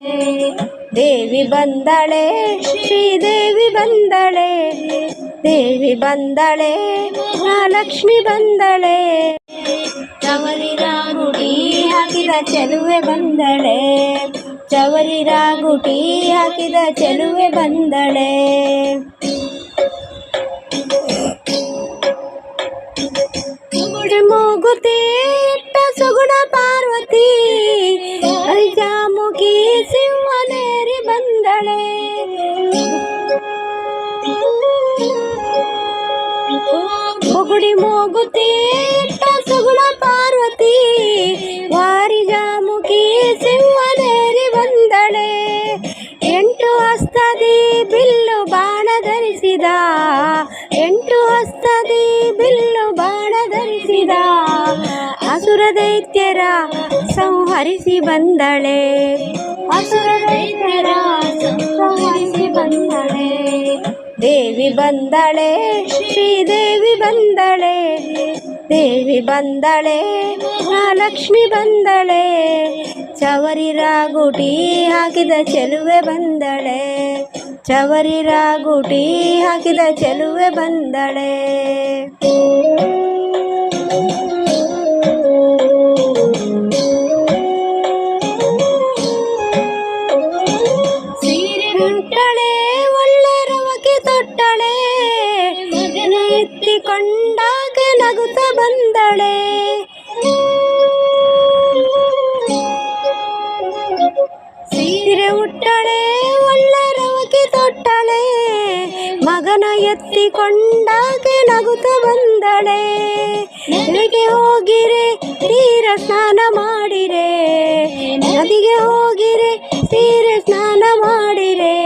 ದೇವಿ ಬಂದಳೆ, ಶ್ರೀದೇವಿ ಬಂದಳೆ, ದೇವಿ ಬಂದಳೆ, ಮಹಾಲಕ್ಷ್ಮಿ ಬಂದಳೆ. ಚವರಿರ ಗುಡಿ ಹಾಕಿದ ಚೆಲುವೆ ಬಂದಳೆ, ಚವರಿರ ಗುಡಿ ಹಾಕಿದ ಚೆಲುವೆ ಬಂದಳೆ. ಮೂಗುತಿ ಇಟ್ಟ ಸುಗುಣ ಪಾರ್ವತಿ, ಹರಿಜಾಮುಖಿ ಸಿಂಹನೇರಿ ಬಂದಳೆ. ಮುಗುಡಿ ಮೂಗುತಿ ಇಟ್ಟ ಸುಗುಣ ಪಾರ್ವತಿ, ವಾರಿಜಾಮುಖಿ ಸಿಂಹನೇರಿ ಬಂದಳೆ. 8 ಹಸ್ತದಿ ಬಿಲ್ಲು ಬಾಣ ಧರಿಸಿದ, 8 ಹಸ್ತದಿ ಬಿಲ್ಲು ಬಾಣ ಧರಿಸಿದ, ಅಸುರ ದೈತ್ಯರ ಸಂಹರಿಸಿ ಬಂದಳೆ, ಅಸುರ ದೈತ್ಯರ ಸಂಹರಿಸಿ ಬಂದಳೆ. ದೇವಿ ಬಂದಳೆ, ಶ್ರೀದೇವಿ ಬಂದಳೆ, ದೇವಿ ಬಂದಳೆ, ಮಹಾಲಕ್ಷ್ಮಿ ಬಂದಳೆ. ಚವರಿರ ಗುಡಿ ಹಾಕಿದ ಚೆಲುವೆ ಬಂದಳೆ, ಚವರಿರ ಗುಡಿ ಹಾಕಿದ ಚೆಲುವೆ ಬಂದಳೆ. ಸೀರೆ ಉಟ್ಟಳೆ, ಒಳ್ಳೆ ರವಕೆ ತೊಟ್ಟಳೆ, ಮಗನ ಎತ್ತಿಕೊಂಡಾಗ ನಗುತ್ತ ಬಂದಳೆ. ಸೀರೆ ಉಟ್ಟಳೆ, ಒಳ್ಳೆ ರವಕೆ ತೊಟ್ಟಳೆ, ಮಗನ ಎತ್ತಿಕೊಂಡಾಗ ನಗುತ್ತ ಬಂದಳೆ. ನದಿಗೆ ಹೋಗಿರೆ ತೀರ ಸ್ನಾನ ಮಾಡಿರೆ, ನದಿಗೆ ಹೋಗಿರೆ ತೀರ ಸ್ನಾನ ಮಾಡಿರೆ,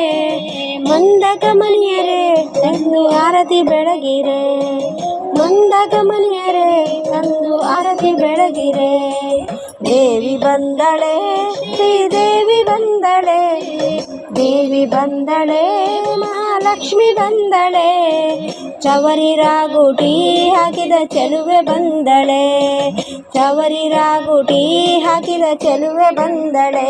ಮಂದಗಮನಿಯರೇ ತಂದು ಆರತಿ ಬೆಳಗಿರೆ, ಮಂದಗಮನಿಯರೇ ತಂದು ಆರತಿ ಬೆಳಗಿರೆ. ದೇವಿ ಬಂದಳೆ, ಶ್ರೀದೇವಿ ಬಂದಳೆ, ದೇವಿ ಬಂದಳೆ, ಮಹಾಲಕ್ಷ್ಮಿ ಬಂದಳೆ. ಚವರಿರ ಗುಡಿ ಹಾಕಿದ ಚೆಲುವೆ ಬಂದಳೆ, ಚವರಿರ ಗುಡಿ ಹಾಕಿದ ಚೆಲುವೆ ಬಂದಳೆ.